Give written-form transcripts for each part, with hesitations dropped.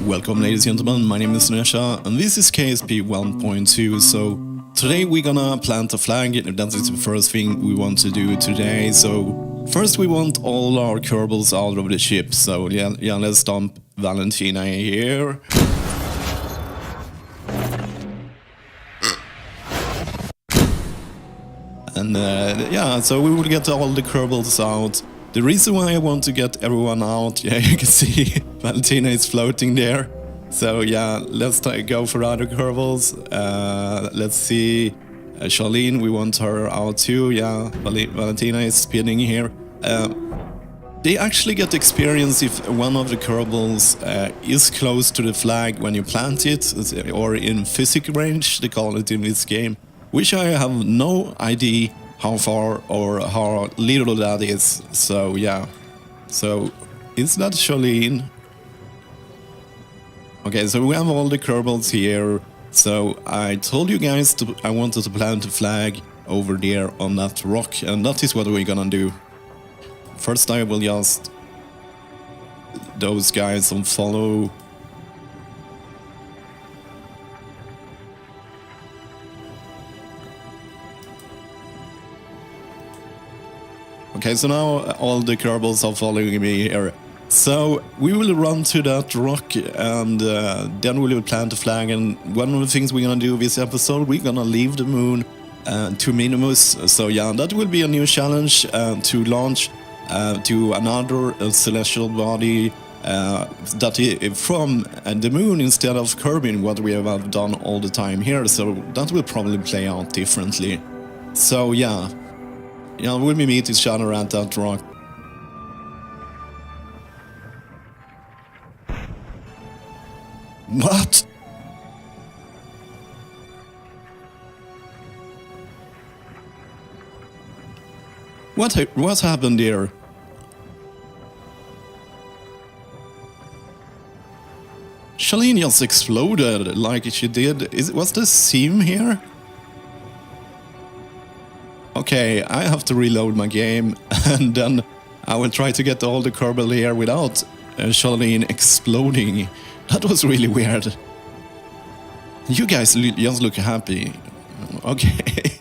Welcome ladies and gentlemen, my name is Nesha and this is KSP 1.2. So today we're gonna plant a flag. That is the first thing we want to do today. So first we want all our kerbals out of the ship. So yeah, let's dump Valentina here. And yeah, so we will get all the kerbals out. The reason why I want to get everyone out, yeah, you can see Valentina is floating there. So yeah, let's go for other kerbals. Let's see, Charlene, we want her out too. Yeah, Valentina is spinning here. They actually get experience if one of the kerbals is close to the flag when you plant it, or in physics range, they call it in this game. Which I have no idea how far or how little that is. So yeah. So is that Charlene? Okay, so we have all the kerbals here. So I told you guys I wanted to plant a flag over there on that rock, and that is what we're gonna do. First I will just those guys unfollow. Okay, so now all the kerbals are following me here. So we will run to that rock and then we will plant a flag. And one of the things we're gonna do this episode, we're gonna leave the moon to Minimus. So yeah, that will be a new challenge to launch to another celestial body that is from the moon instead of Kerbin, what we have done all the time here. So that will probably play out differently. So yeah. Yeah, we'll meet each other at that rock. What? What happened here? Charlene just exploded like she did. Was the seam here? Okay, I have to reload my game, and then I will try to get all the kerbal here without Charlene exploding. That was really weird. You guys just look happy. Okay.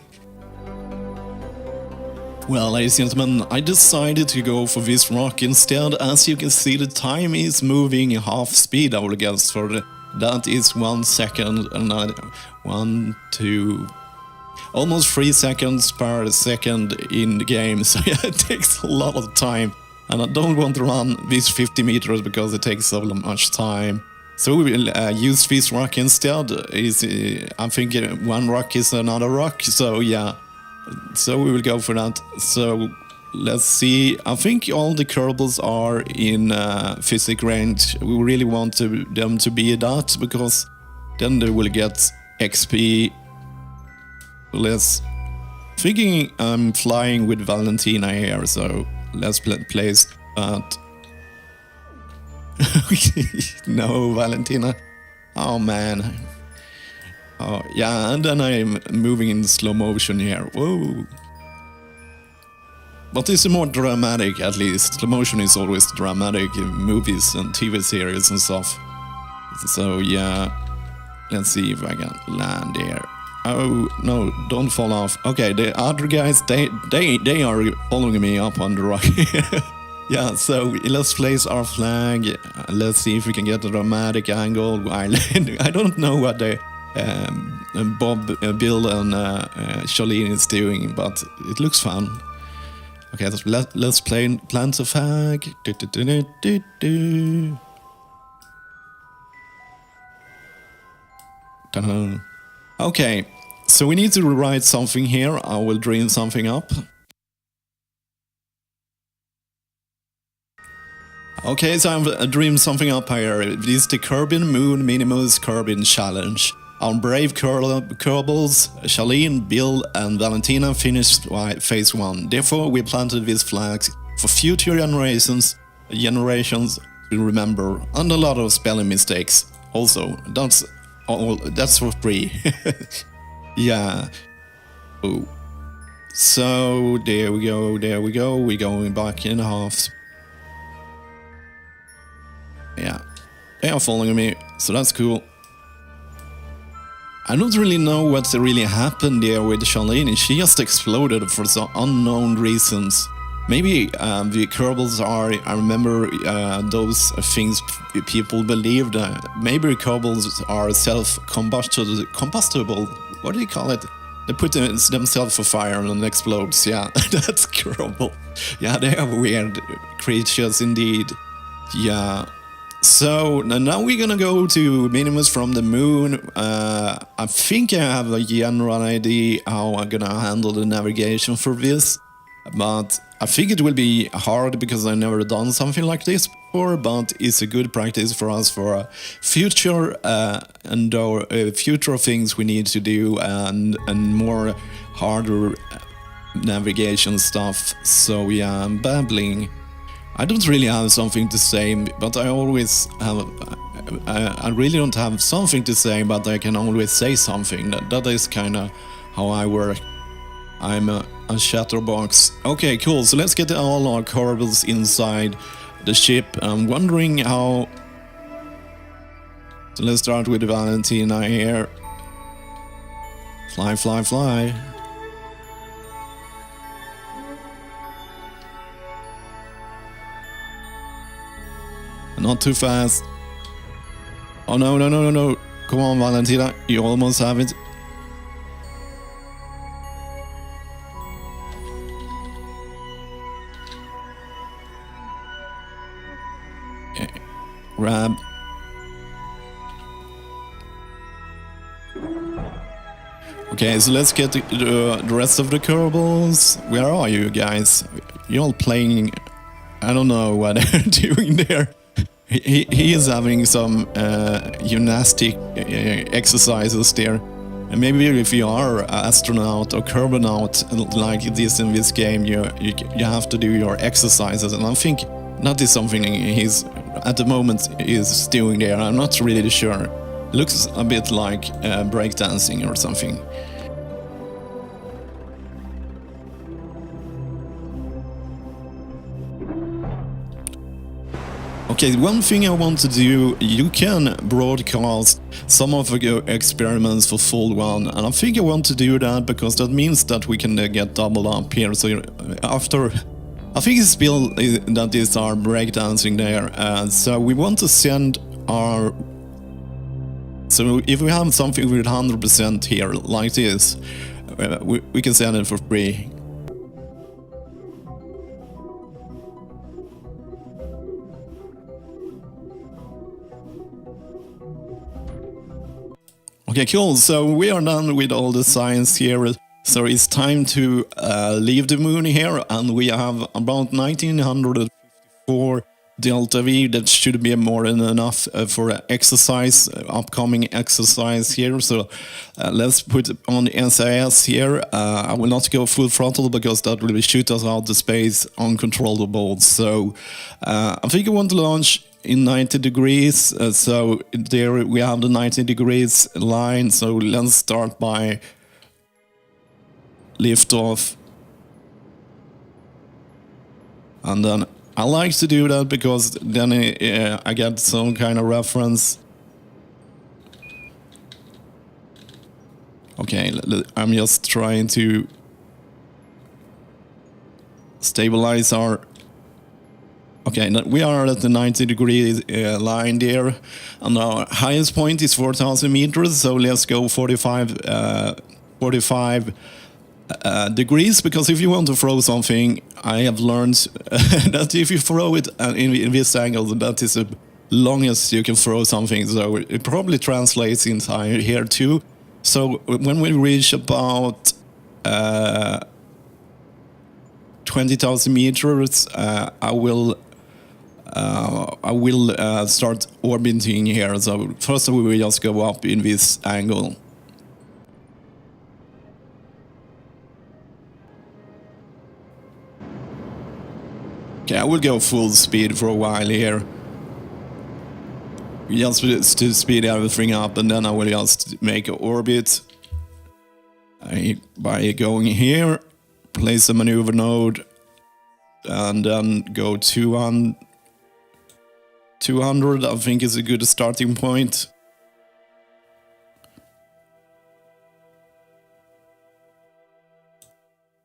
Well, ladies and gentlemen, I decided to go for this rock instead. As you can see, the time is moving half speed, I will guess, for that is 1 second, and 1, 2... almost 3 seconds per second in the game, so yeah, it takes a lot of time. And I don't want to run these 50 meters because it takes so much time. So we will use this rock instead. I think one rock is another rock, so yeah. So we will go for that. So let's see. I think all the kerbals are in physics range. We really want them to be that, because then they will get XP. Let's thinking I'm flying with Valentina here, so let's place that. No, Valentina. Oh man. Oh yeah, and then I'm moving in slow motion here. Whoa. But it's more dramatic, at least. Slow motion is always dramatic in movies and TV series and stuff. So yeah, let's see if I can land here. Oh no, don't fall off. Okay, the other guys, they are following me up on the rock. Yeah, so let's place our flag. Let's see if we can get a dramatic angle. I don't know what Bob, Bill and Charlene is doing, but it looks fun. Okay, let's plant a flag. Ta-da. Okay, so we need to rewrite something here. I will dream something up. Okay, so I've dreamed something up here. This is the Kerbin-Mun-Minmus-Kerbin challenge. Our brave kerbals, Charlene, Bill and Valentina finished phase 1. Therefore, we planted these flags for future generations to remember, and a lot of spelling mistakes. Also, that's for free. Yeah. Oh. So there we go. We're going back in half. Yeah. They are following me, so that's cool. I don't really know what really happened there with Charlene. She just exploded for some unknown reasons. Maybe the Kerbals are, I remember those things people believed. Maybe Kerbals are self-combustible. What do you call it? They put themselves for fire and explodes. Yeah, that's Kerbal. Yeah, they are weird creatures indeed. Yeah. So now we're gonna go to Minimus from the moon. I think I have a general idea how I'm gonna handle the navigation for this, but I think it will be hard because I've never done something like this before. But it's a good practice for us for future and future things we need to do and more harder navigation stuff. So yeah, I'm babbling. I don't really have something to say, but I always have. I really don't have something to say, but I can always say something. That is kind of how I work. I'm a chatterbox. Okay, cool. So let's get all our kerbals inside the ship. I'm wondering how. So let's start with Valentina here. Fly, fly, fly. Not too fast. Oh no, no, no, no, no. Come on, Valentina. You almost have it. Grab. Okay, so let's get the rest of the Kerbals. Where are you guys? You're all playing. I don't know what they're doing there. He is having some gymnastic exercises there. And maybe if you are an astronaut or Kerbinaut like this in this game, you have to do your exercises. And I think that is something he's at the moment is doing there. I'm not really sure. Looks a bit like breakdancing or something. Okay, one thing I want to do, you can broadcast some of your experiments for full one, and I think I want to do that because that means that we can get double up here. So after, I think it's still that is our breakdancing there, so we want to send our, so if we have something with 100% here, like this, we can send it for free. Okay, cool. So we are done with all the science here. So it's time to leave the moon here, and we have about 1954 delta V. That should be more than enough for exercise, upcoming exercise here. So let's put on SAS here. I will not go full throttle because that will shoot us out to space uncontrollable. So I think I want to launch in 90 degrees, so there we have the 90 degrees line. So let's start by lift off, and then I like to do that because then I get some kind of reference. Okay, I'm just trying to stabilize our. Okay, we are at the 90 degree line there, and our highest point is 4,000 meters, so let's go 45 degrees, because if you want to throw something, I have learned that if you throw it in this angle, that is the longest you can throw something, so it probably translates inside here too. So when we reach about 20,000 meters, I will start orbiting here. So first we will just go up in this angle. Okay, I will go full speed for a while here. Just to speed everything up, and then I will just make an orbit by going here, place a maneuver node, and then go to one. 200 I think is a good starting point.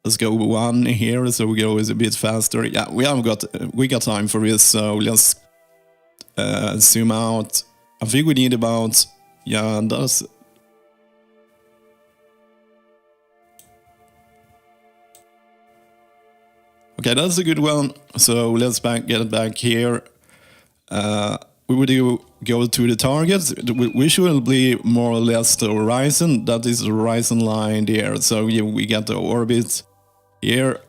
Let's go 1 here, so we go a bit faster. Yeah, we got time for this, so let's zoom out. I think we need about, yeah, that's... Okay, that's a good one. So let's get it back here. We would go to the target, which will be more or less the horizon. That is the horizon line there. So yeah, we get the orbit here.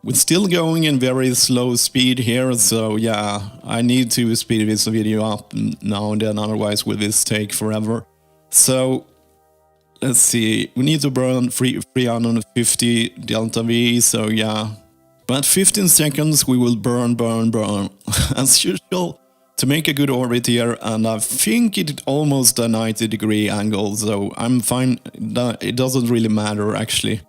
We're still going in very slow speed here, so yeah, I need to speed this video up now and then, otherwise will this take forever. So let's see, we need to burn 350 delta V, so yeah. But 15 seconds we will burn as usual to make a good orbit here, and I think it's almost a 90-degree angle, so I'm fine. It doesn't really matter actually.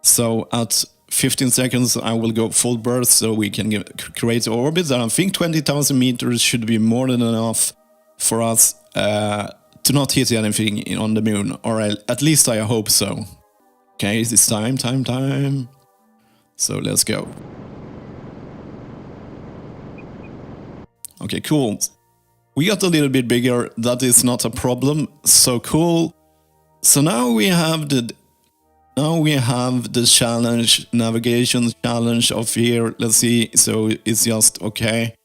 So at 15 seconds I will go full burst so we can create orbits, and I think 20,000 meters should be more than enough for us to not hit anything on the moon, or at least I hope so. Okay, it's time. So let's go. Okay, cool. We got a little bit bigger, that is not a problem, so cool. So now we have the challenge, navigation challenge of here. Let's see, so it's just okay.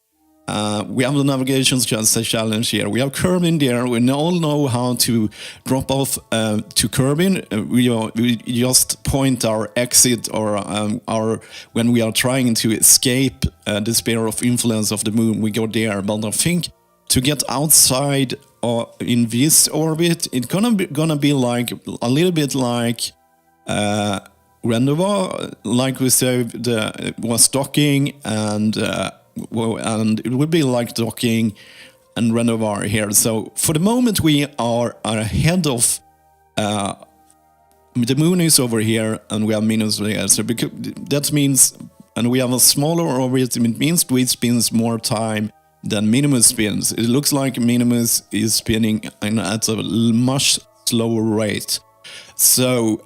We have the navigation challenge here. We have Kerbin there. We all know how to drop off to Kerbin. We just point our exit or when we are trying to escape the sphere of influence of the moon, we go there. But I think to get outside in this orbit, it's gonna be like a little bit like rendezvous, like we said, was docking and it would be like docking and rendezvous here. So for the moment we are ahead of the moon is over here and we have Minmus there. So because that means, and we have a smaller orbit, it means we spins more time than Minmus spins. It looks like Minmus is spinning at a much slower rate. So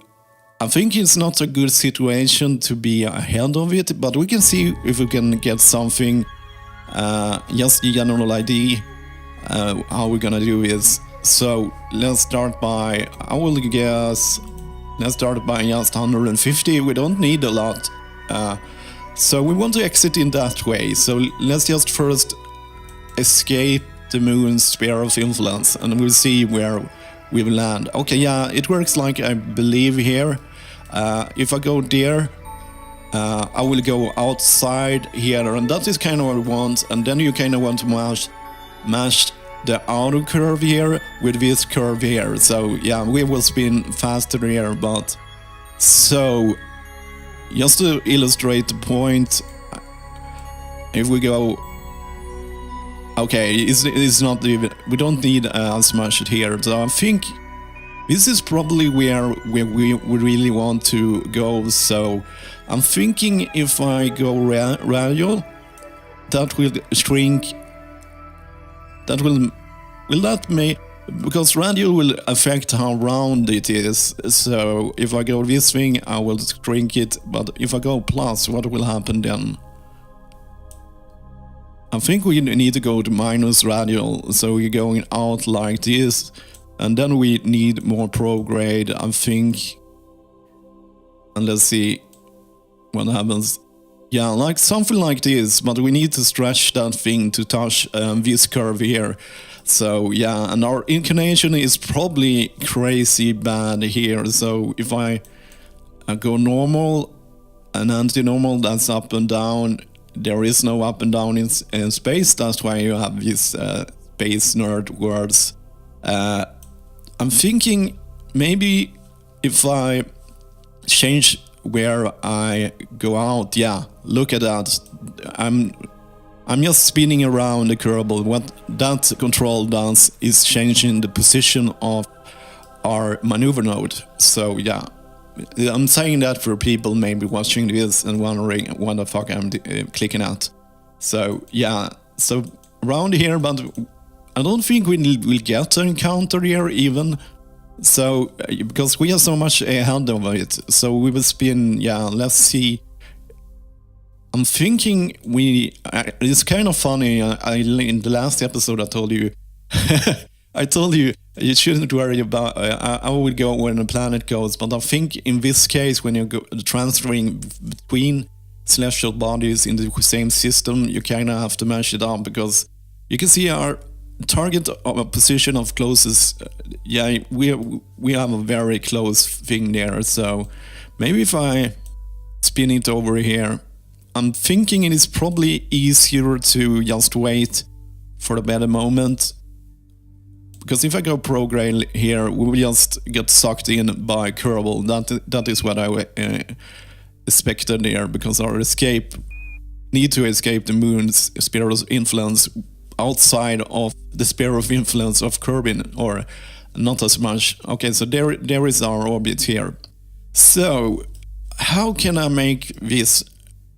I think it's not a good situation to be ahead of it, but we can see if we can get something, just a general idea how we're gonna do this. So let's start by, let's start by just 150, we don't need a lot. So we want to exit in that way, so let's just first escape the moon's sphere of influence and we'll see where we will land. Okay, yeah, it works like I believe here. If I go there, I will go outside here, and that is kind of what I want. And then you kind of want to match the outer curve here with this curve here. So yeah, we will spin faster here, but so just to illustrate the point, if we go, okay, it's not even, we don't need as much here. So I think this is probably where we really want to go. So I'm thinking if I go radial, that will shrink. That will that may, because radial will affect how round it is. So if I go this thing, I will shrink it. But if I go plus, what will happen then? I think we need to go to minus radial. So we're going out like this. And then we need more prograde, I think. And let's see what happens. Yeah, like something like this, but we need to stretch that thing to touch this curve here. So yeah, and our inclination is probably crazy bad here. So if I go normal and anti-normal, that's up and down. There is no up and down in space. That's why you have these space nerd words. I'm thinking maybe if I change where I go out, yeah, look at that. I'm just spinning around the Kerbal. What that control does is changing the position of our maneuver node. So yeah, I'm saying that for people maybe watching this and wondering what the fuck I'm clicking at. So yeah, so around here, but I don't think we'll get to encounter here even. So because we are so much ahead of it, so we will spin. Yeah, let's see. I'm thinking it's kind of funny. In the last episode, I told you, I told you shouldn't worry about. I will go when the planet goes, but I think in this case, when you go transferring between celestial bodies in the same system, you kind of have to match it up, because you can see our target position of closest. Yeah, we have a very close thing there. So maybe if I spin it over here. I'm thinking it is probably easier to just wait for a better moment. Because if I go program here, we will just get sucked in by Kerbal. That is what I expected there, because our need to escape the moon's sphere of influence outside of the sphere of influence of Kerbin, or not as much. Okay, so there is our orbit here. So how can I make this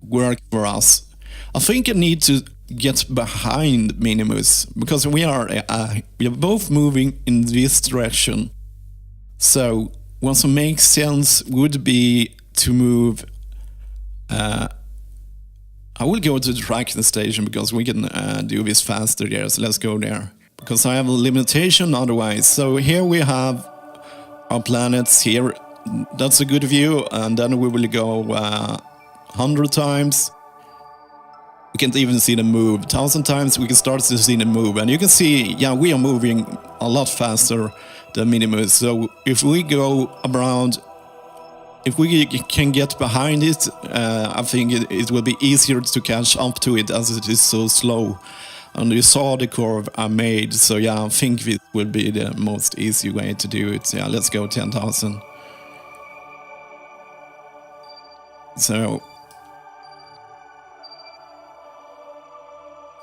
work for us? I think I need to get behind Minimus, because we are both moving in this direction. So what makes sense would be to move. I will go to the tracking station, because we can do this faster there. So let's go there, because I have a limitation otherwise. So here we have our planets here. That's a good view, and then we will go 100 times. We can't even see them move. 1,000 times we can start to see them move, and you can see, yeah, we are moving a lot faster than Minimus. So if we go around, if we can get behind it, I think it will be easier to catch up to it, as it is so slow. And you saw the curve I made, so yeah, I think this will be the most easy way to do it. Yeah, let's go 10,000. So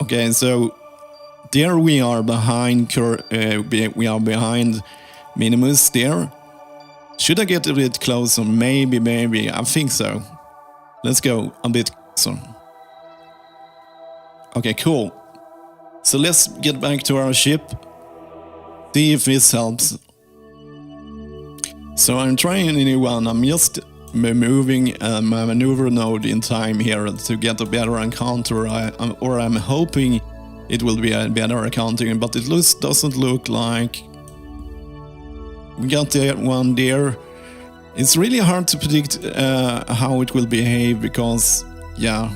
okay, so there we are behind Minimus there. Should I get a bit closer? Maybe. I think so. Let's go a bit closer. Okay, cool. So let's get back to our ship. See if this helps. So I'm trying a new one. I'm just moving my maneuver node in time here to get a better encounter. I'm hoping it will be a better encounter, but it doesn't look like we got the one there. It's really hard to predict how it will behave, because yeah,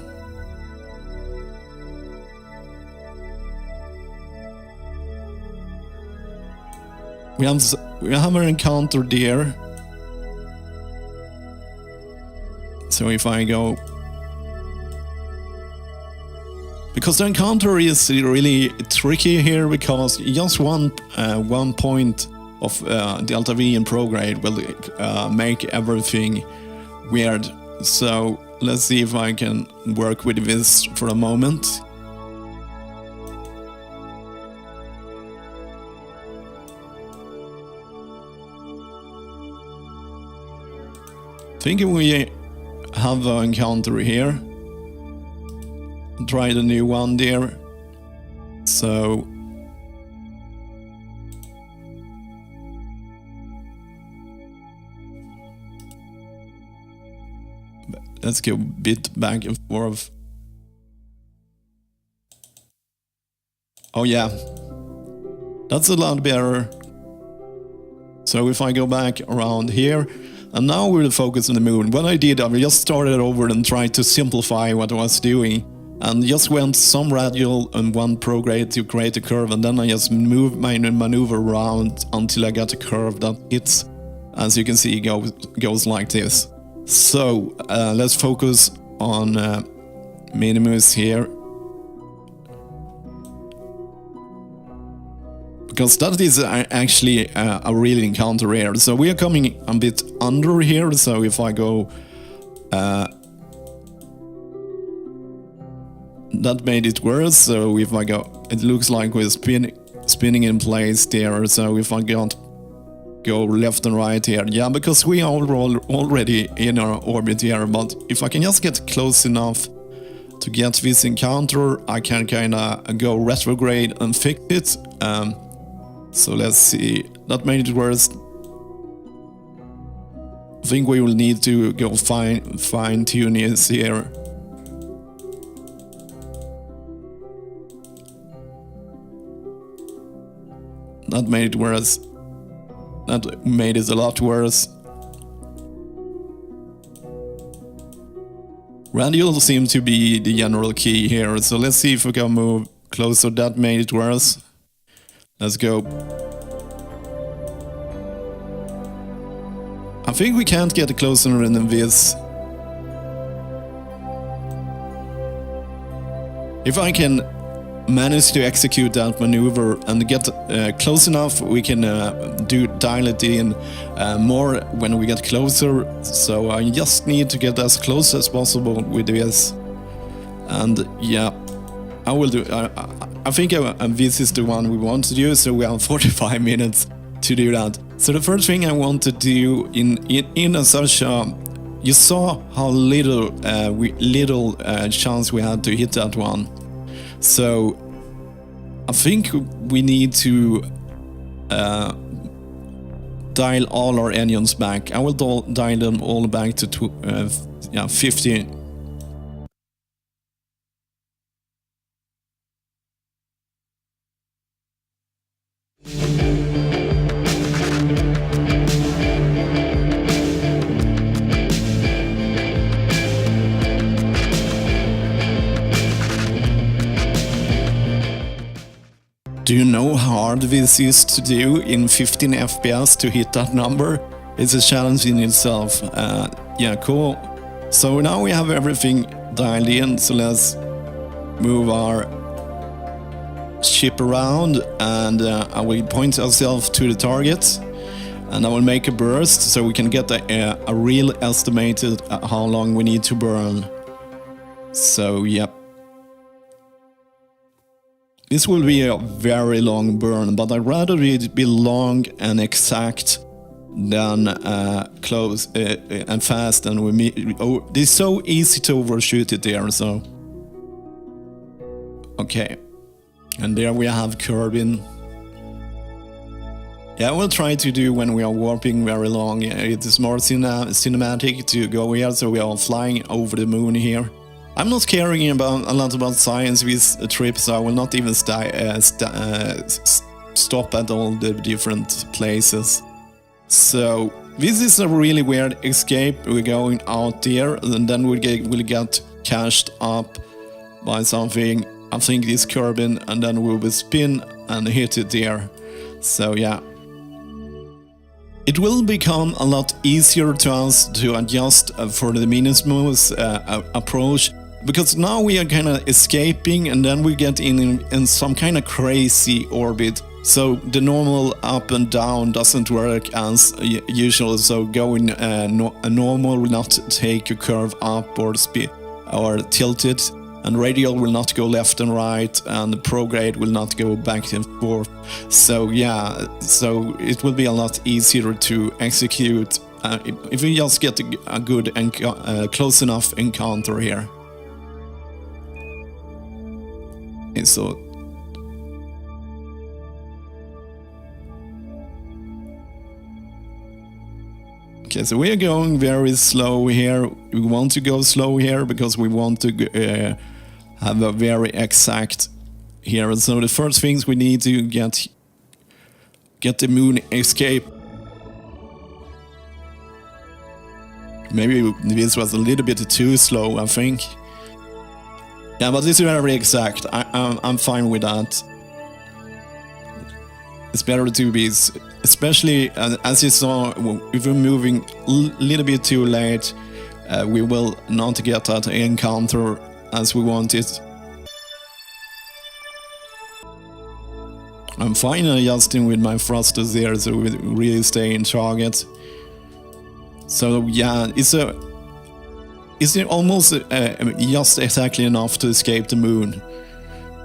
we have an encounter there. So if I go, because the encounter is really tricky here, because just one point of delta V in prograde will make everything weird. So let's see if I can work with this for a moment. Thinking we have an encounter here. Try the new one there. So let's go a bit back and forth. Oh yeah, that's a lot better. So if I go back around here, and now we'll focus on the moon. What I did, I just started over and tried to simplify what I was doing, and just went some radial and one prograde to create a curve, and then I just moved my maneuver around until I got a curve that hits, as you can see, goes like this. So let's focus on Minimus here, because that is actually a real encounter here. So we are coming a bit under here. So if I go, that made it worse. So if I go, it looks like we're spinning in place there. So if I go left and right here, yeah, because we are already in our orbit here. But if I can just get close enough to get this encounter, I can kinda go retrograde and fix it. So let's see, that made it worse. I think we will need to go fine tune this here. That made it worse. That made it a lot worse. Radial seems to be the general key here, so let's see if we can move closer. That made it worse. Let's go. I think we can't get closer than this. If I can manage to execute that maneuver and get close enough, we can dial it in more when we get closer. So I just need to get as close as possible with this. And yeah, I will do. I think this is the one we want to do. So we have 45 minutes to do that. So the first thing I want to do in such you saw how little chance we had to hit that one. So I think we need to dial all our engines back. I will dial them all back to 50. Do you know how hard this is to do in 15 FPS to hit that number? It's a challenge in itself. Yeah, cool. So now we have everything dialed in, so let's move our ship around and I will point ourselves to the target and I will make a burst so we can get a real estimated how long we need to burn. So, yep. This will be a very long burn, but I'd rather it be long and exact than close and fast. And it's so easy to overshoot it there. So, okay, and there we have Kerbin. Yeah, we'll try to do when we are warping very long. It is more cinematic to go here, so we are flying over the moon here. I'm not caring a lot about science with a trip, so I will not even stop at all the different places. So this is a really weird escape. We're going out there, and then we'll get cashed up by something. I think this Kerbin, and then we will spin and hit it there. So yeah. It will become a lot easier to us to adjust for the Minmus approach. Because now we are kind of escaping and then we get in some kind of crazy orbit. So the normal up and down doesn't work as usual. So going a normal will not take a curve up or tilt it. And radial will not go left and right. And the prograde will not go back and forth. So yeah, so it will be a lot easier to execute if we just get a good and close enough encounter here. So okay, so we are going very slow here. We want to go slow here because we want to have a very exact here. So the first things we need to get the moon escape. Maybe this was a little bit too slow, I think. Yeah, but this is very exact. I'm fine with that. It's better to be, especially as you saw, if we're moving a little bit too late, we will not get that encounter as we want it. I'm fine adjusting with my thrusters there, so we really stay in target. So yeah, it's almost just exactly enough to escape the moon.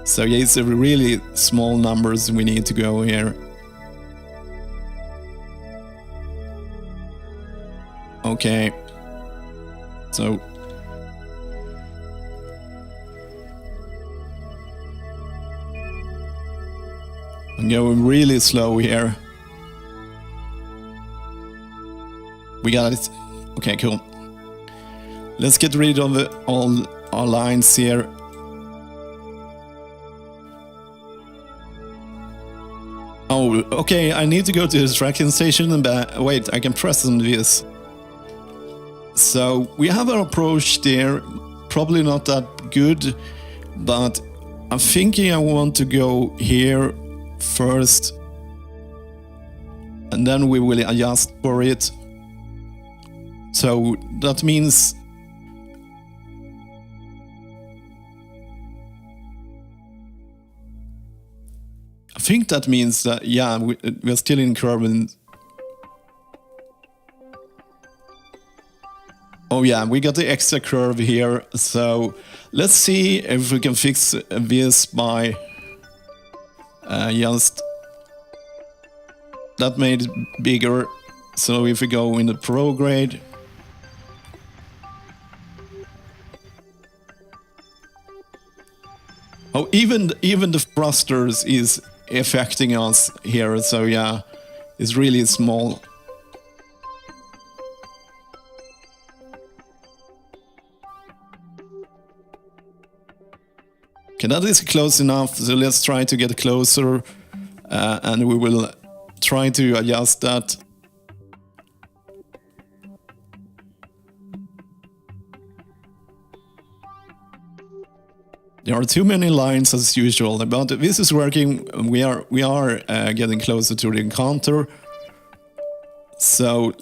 So yeah, it's a really small numbers we need to go here. Okay. So I'm going really slow here. We got it. Okay, cool. Let's get rid of all our lines here. Oh, okay, I need to go to the tracking station and back. Wait, I can press on this. So we have our approach there. Probably not that good, but I'm thinking I want to go here first. And then we will adjust for it. So that means I think that means that, yeah, we're still in Kerbin. Oh yeah, we got the extra curve here, so let's see if we can fix this by just... That made it bigger, so if we go in the prograde... Oh, even the thrusters is affecting us here, so yeah, it's really small. Okay, that is close enough, so let's try to get closer, and we will try to adjust that. There are too many lines as usual, but this is working. We are getting closer to the encounter. So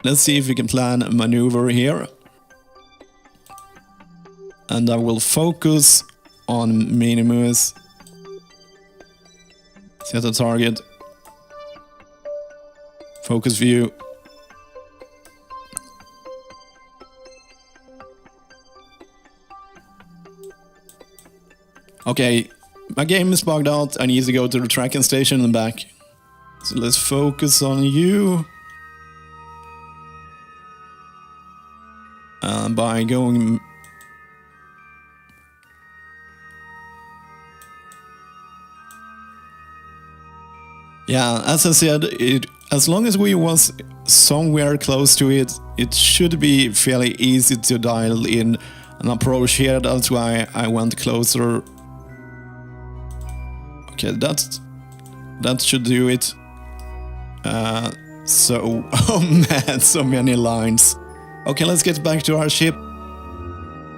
let's see if we can plan a maneuver here. And I will focus on Minimus. Set a target. Focus view. Okay, my game is bugged out. I need to go to the tracking station and back. So let's focus on you. By going... Yeah, as I said, as long as we was somewhere close to it, it should be fairly easy to dial in an approach here. That's why I went closer. Okay, that should do it. So, oh man, so many lines. Okay, let's get back to our ship.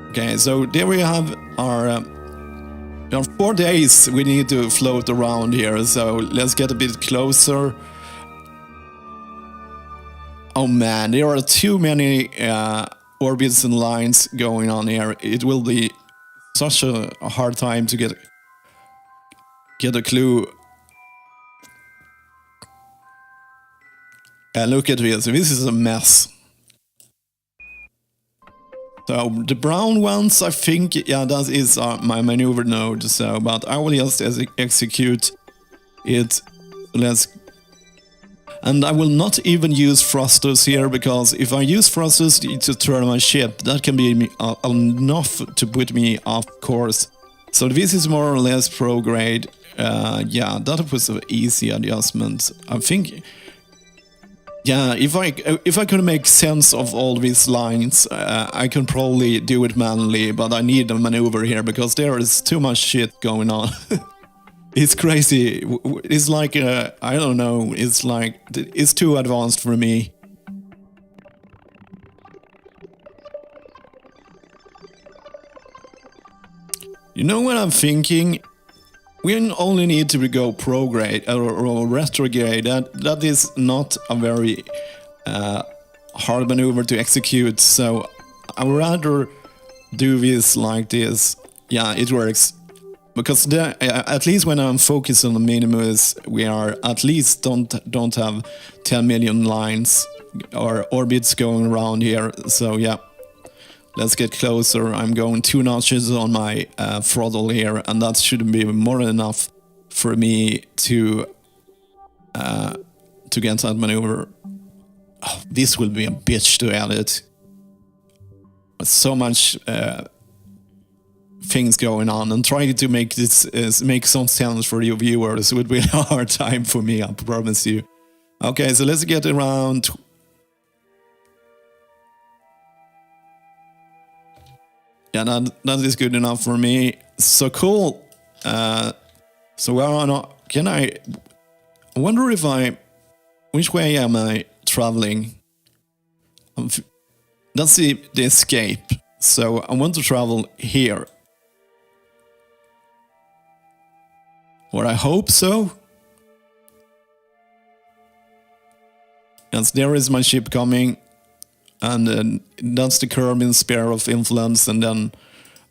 Okay, so there we have our... There are 4 days we need to float around here, so let's get a bit closer. Oh man, there are too many orbits and lines going on here. It will be such a hard time to get a clue. Look at this, this is a mess. So the brown ones, I think, yeah, that is my maneuver node. So, but I will just execute it. And I will not even use thrusters here, because if I use thrusters to turn my ship, that can be enough to put me off course. So this is more or less prograde. Yeah, that was an easy adjustment. I think. Yeah, if I could make sense of all these lines, I can probably do it manually, but I need a maneuver here because there is too much shit going on. It's crazy. It's like, I don't know, it's like, it's too advanced for me. You know what I'm thinking? We only need to go prograde or retrograde. That is not a very hard maneuver to execute. So I would rather do this like this. Yeah, it works. Because at least when I'm focused on the Minimus, we are at least don't have 10 million lines or orbits going around here. So yeah. Let's get closer. I'm going 2 notches on my throttle here, and that should be more than enough for me to get that maneuver. Oh, this will be a bitch to edit. So much things going on, and trying to make this make some sense for you viewers would be a hard time for me, I promise you. Okay, so let's get around. Yeah, that is good enough for me. So cool. So where are not? Can I wonder if which way am I traveling? That's the escape. So I want to travel here. Or I hope so. Yes, there is my ship coming. And that's the Kerbin sphere of influence. And then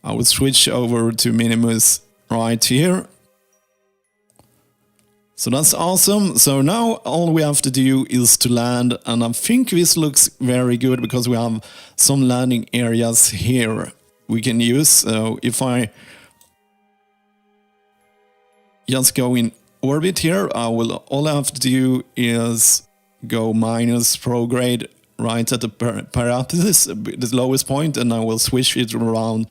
I will switch over to Minimus right here. So that's awesome. So now all we have to do is to land, and I think this looks very good because we have some landing areas here we can use. So if I just go in orbit here, all I have to do is go minus prograde right at the parenthesis, the lowest point, and I will switch it around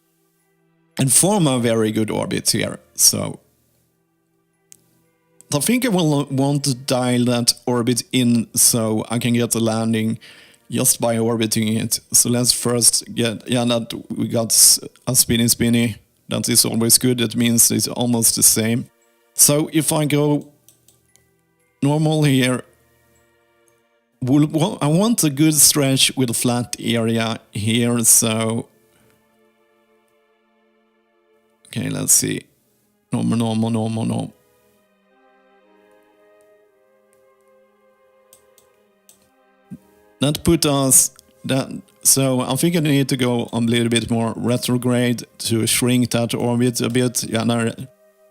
and form a very good orbit here. So I think I will want to dial that orbit in so I can get the landing just by orbiting it. So let's first get, that we got a spinny. That is always good. That means it's almost the same. So if I go normal here, I want a good stretch with a flat area here. So, okay, let's see. Normal. That put us so I think I need to go a little bit more retrograde to shrink that orbit a bit. Yeah, now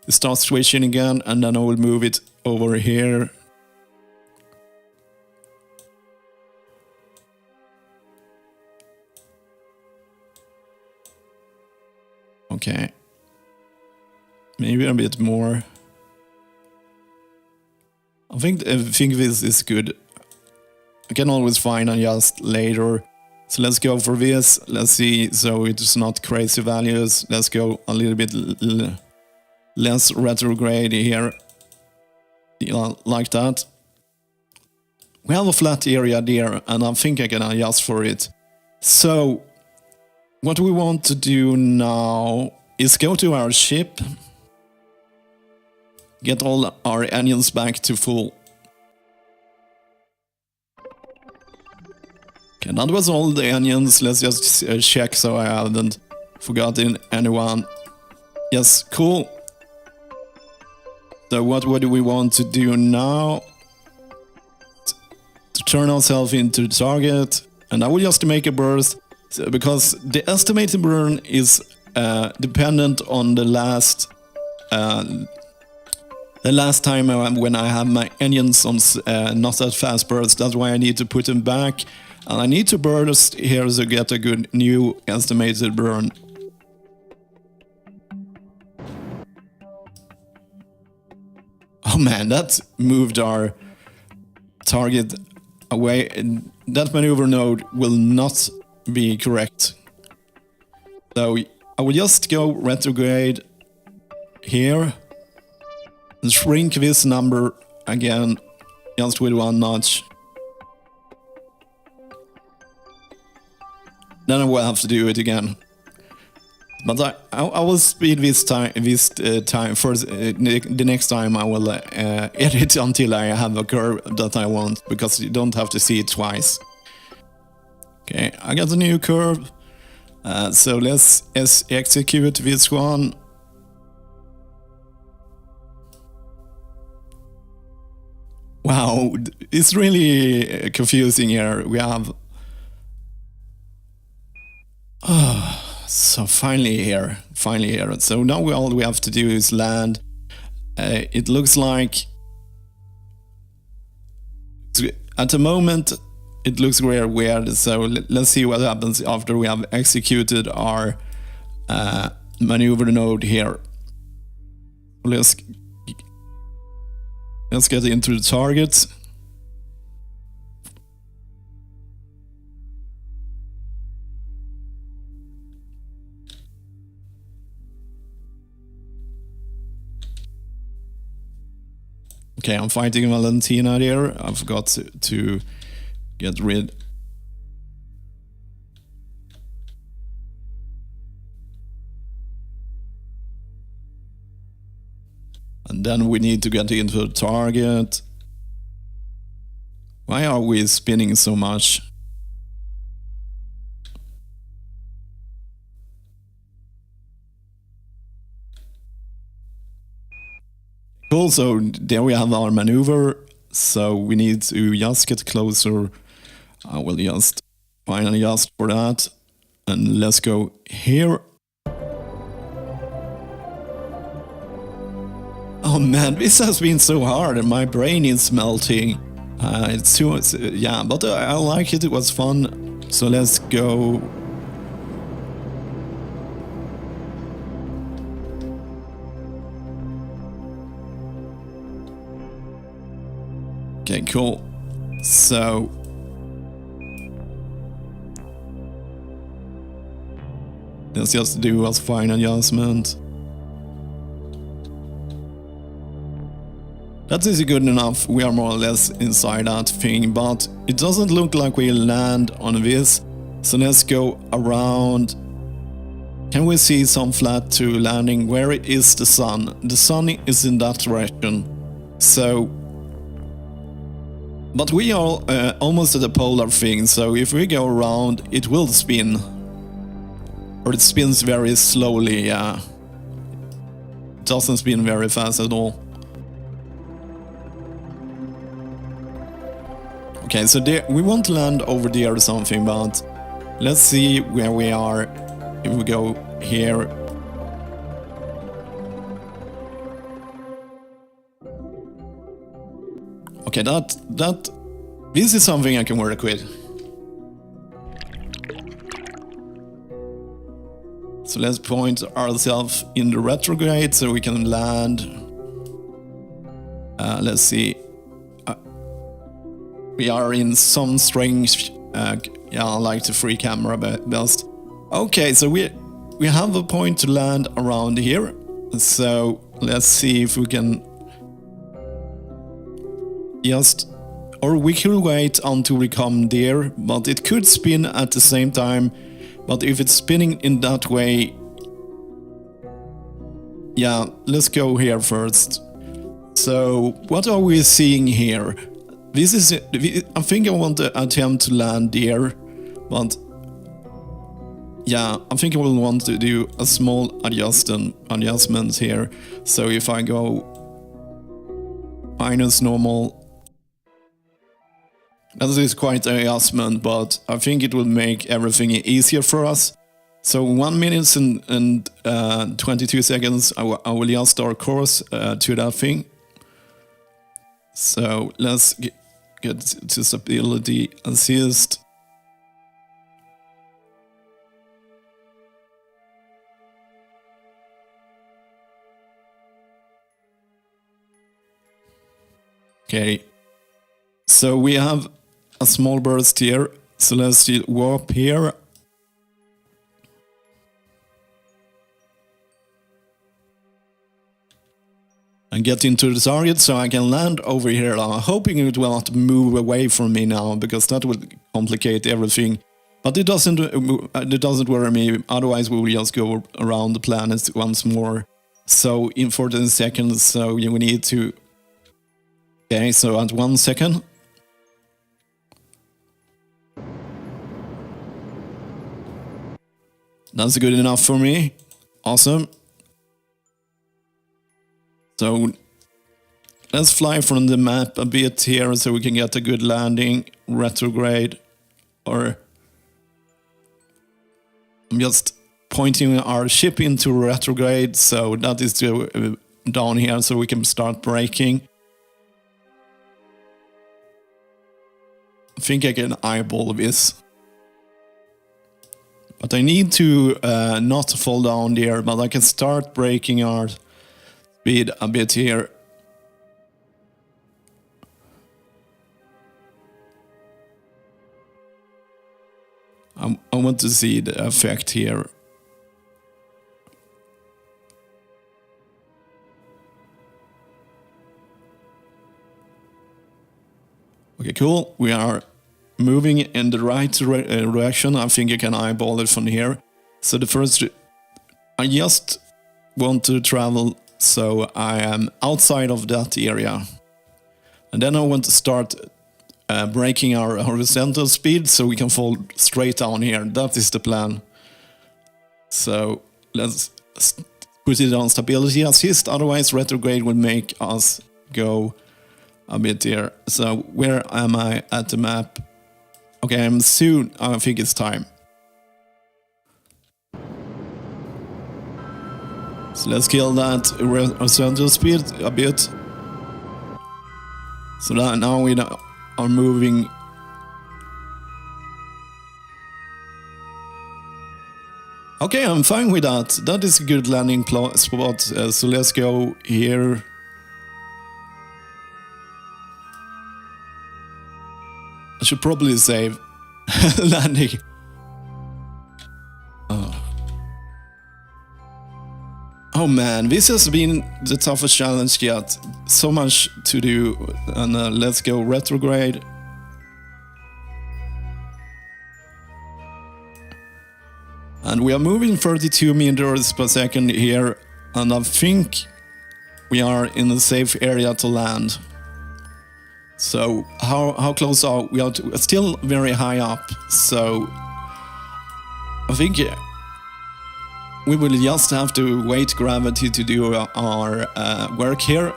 start switching again, and then I will move it over here. Okay. Maybe a bit more. I think this is good. I can always find adjust later. So let's go for this. Let's see. So it's not crazy values. Let's go a little bit less retrograde here. Yeah, like that. We have a flat area there, and I think I can adjust for it. So what we want to do now is go to our ship. Get all our engines back to full. Okay, that was all the engines. Let's just check so I haven't forgotten anyone. Yes, cool. So what do we want to do now? To turn ourselves into the target. And I will just make a burst, because the estimated burn is dependent on the last time when I have my engines on not that fast burst. That's why I need to put them back. And I need to burst here to get a good new estimated burn. Oh man, that moved our target away. That maneuver node will not be correct. So I will just go retrograde here and shrink this number again just with one notch. Then I will have to do it again. But I will speed this time first. The next time I will edit until I have a curve that I want, because you don't have to see it twice. Okay, I got a new curve. So let's execute this one. Wow, it's really confusing here. We have... So finally here. So now all we have to do is land. It looks like... At the moment, it looks very weird. So let's see what happens after we have executed our maneuver node here. Let's get into the target. Okay, I'm fighting Valentina there. I forgot to get rid. And then we need to get into the target. Why are we spinning so much? Cool, so there we have our maneuver. So we need to just get closer. I will just finally adjust for that. And let's go here. Oh man, this has been so hard and my brain is melting. It's too, yeah, but I like it, it was fun. So let's go. Okay, cool. So let's just do a fine adjustment. That is good enough, we are more or less inside that thing, but it doesn't look like we land on this. So let's go around. Can we see some flat to landing? Where is the sun? The sun is in that direction. So, but we are almost at the polar thing, so if we go around, it will spin. Or it spins very slowly, yeah. It doesn't spin very fast at all. Okay, so there, we want to land over there or something, but let's see where we are if we go here. Okay, this is something I can work with. So let's point ourselves in the retrograde so we can land. Let's see. We are in some strange, yeah, I like the free camera best. Okay, so we have a point to land around here. So let's see if we can just, or we could wait until we come there, but it could spin at the same time. But if it's spinning in that way, yeah, let's go here first. So what are we seeing here? This is, I think I want to attempt to land there, but yeah, I think I will want to do a small adjustment here. So if I go minus normal, that is quite an adjustment, but I think it will make everything easier for us. So 1 minute and 22 seconds, I will adjust our course to that thing. So let's get to stability assist. Okay, so we have a small burst here, so let's warp here. And get into the target so I can land over here. I'm hoping it will not move away from me now, because that would complicate everything. But it doesn't worry me, otherwise we will just go around the planet once more. So in 14 seconds, so we need to... Okay, so at 1 second. That's good enough for me. Awesome. So let's fly from the map a bit here so we can get a good landing, retrograde, or I'm just pointing our ship into retrograde, so that is down here so we can start braking. I think I can eyeball this. But I need to not fall down there, but I can start braking our speed a bit here. I want to see the effect here. Okay, cool. We are moving in the right direction. I think you can eyeball it from here. So the first, I just want to travel so I am outside of that area. And then I want to start breaking our horizontal speed so we can fall straight down here. That is the plan. So let's put it on stability assist, otherwise retrograde will make us go a bit here. So where am I at the map? Okay, I'm soon. I think it's time. So let's kill that horizontal speed a bit. So that now we are moving. Okay, I'm fine with that. That is a good landing spot. So let's go here. I should probably save landing. Oh man, this has been the toughest challenge yet. So much to do, and let's go retrograde. And we are moving 32 meters per second here, and I think we are in a safe area to land. So how close are we? Are still very high up, so I think we will just have to wait gravity to do our work here.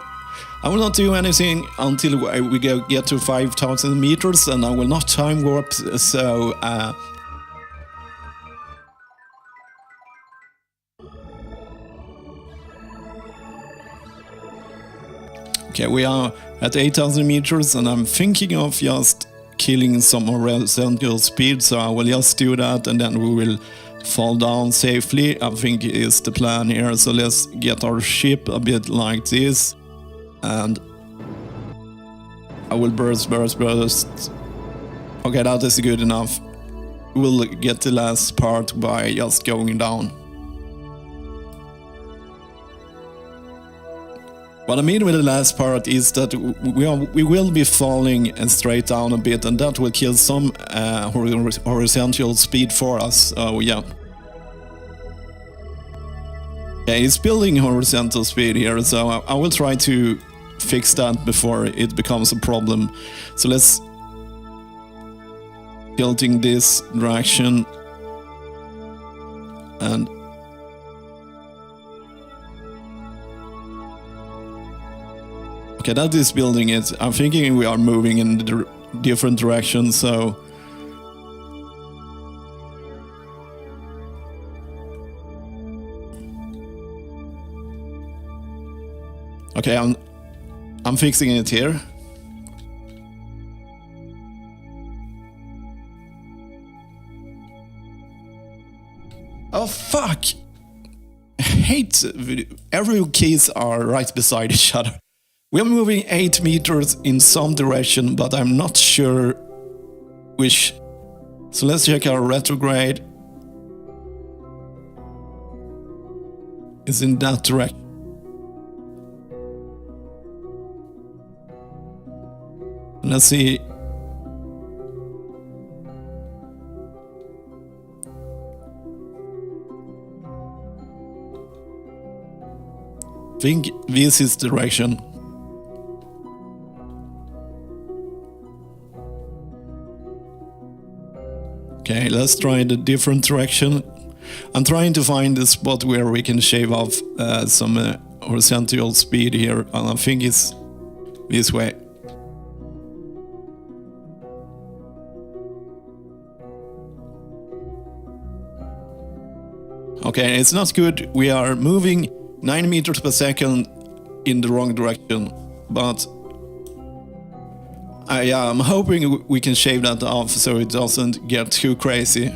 I will not do anything until we get to 5,000 meters, and I will not time warp, so okay, we are at 8,000 meters, and I'm thinking of just killing some horizontal speed, so I will just do that, and then we will fall down safely. I think is the plan here. So let's get our ship a bit like this, and I will burst. Okay, that is good enough. We'll get the last part by just going down. What I mean with the last part is that we will be falling straight down a bit, and that will kill some horizontal speed for us. Oh yeah. Yeah, it's building horizontal speed here, so I will try to fix that before it becomes a problem. So let's tilting this direction, and okay, that is building it. I'm thinking we are moving in the different directions, so okay, I'm fixing it here. Oh fuck! I hate every keys are right beside each other. We're moving 8 meters in some direction, but I'm not sure which. So let's check our retrograde. It's in that direction. Let's see. I think this is the direction. Okay, let's try the different direction. I'm trying to find the spot where we can shave off some horizontal speed here, and I think it's this way. Okay, it's not good. We are moving 9 meters per second in the wrong direction, but yeah, I'm hoping we can shave that off so it doesn't get too crazy.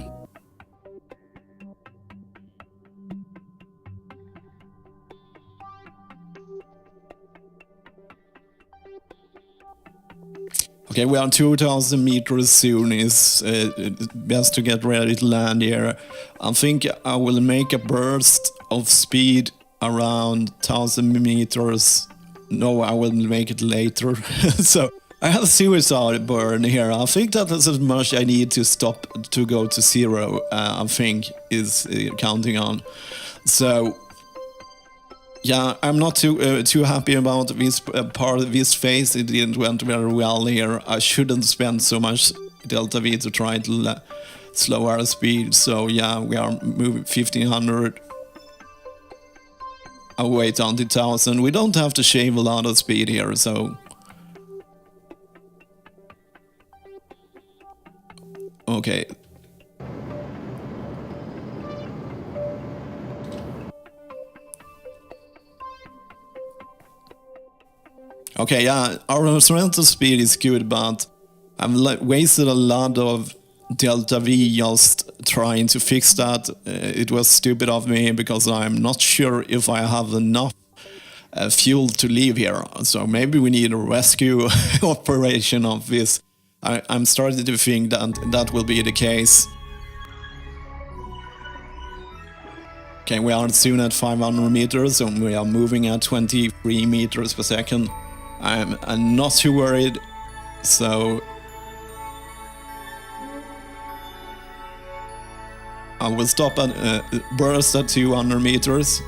Okay, we are 2,000 meters soon. It's best to get ready to land here. I think I will make a burst of speed around 1,000 meters. No, I will make it later. So I have suicide burn here. I think that is as much I need to stop to go to 0. I think is counting on. So yeah, I'm not too happy about this part of this phase. It didn't went very well here. I shouldn't spend so much delta V to try to slow our speed. So yeah, we are moving 1500. I'll wait on 2000. We don't have to shave a lot of speed here, so. Okay. Okay, yeah, our rental speed is good, but I've wasted a lot of delta V just trying to fix that. It was stupid of me because I'm not sure if I have enough fuel to leave here. So maybe we need a rescue operation of this. I'm starting to think that that will be the case. Okay, we are soon at 500 meters and we are moving at 23 meters per second. I'm not too worried, so I will stop at burst at 200 meters.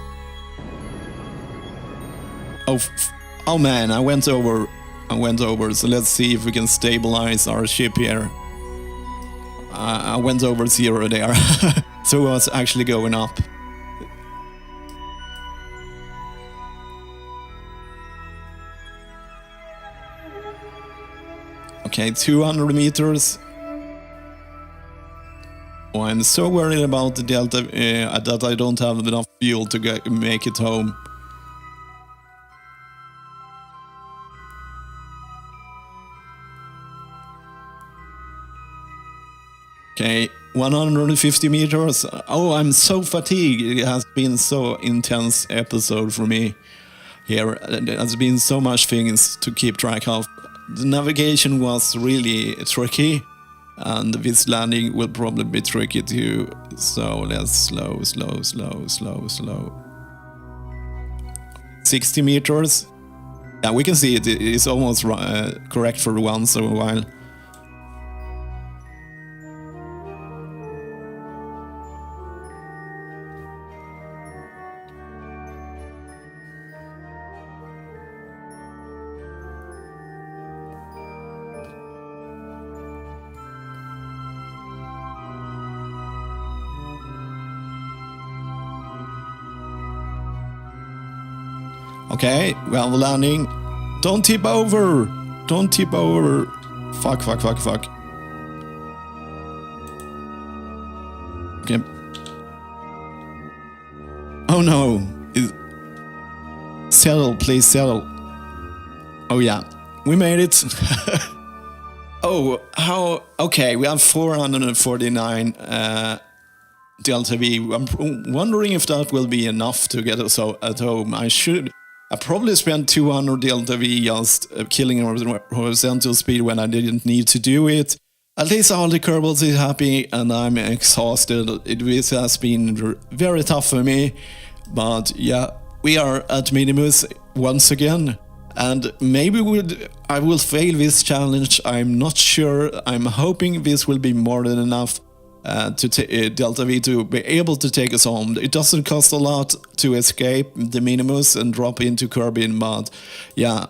Oh man, I went over, so let's see if we can stabilize our ship here. I went over 0 there, so it was actually going up. Okay, 200 meters. Oh, I'm so worried about the delta that I don't have enough fuel to make it home. Okay, 150 meters. Oh, I'm so fatigued. It has been so intense episode for me here. There has been so much things to keep track of. The navigation was really tricky, and this landing will probably be tricky too. So let's slow. 60 meters. Yeah, we can see it. It's almost correct for once in a while. Okay, we have a landing. Don't tip over! Don't tip over! Fuck. Okay. Oh no! Settle, please settle. Oh yeah, we made it. Oh, how? Okay, we have 449 delta V. I'm wondering if that will be enough to get us at home. I probably spent 200 delta V just killing horizontal speed when I didn't need to do it. At least all the kerbals is happy and I'm exhausted. This has been very tough for me. But yeah, we are at Minimus once again. And maybe I will fail this challenge. I'm not sure. I'm hoping this will be more than enough to delta V to be able to take us home. It doesn't cost a lot to escape the Minimus and drop into Kerbin, but yeah,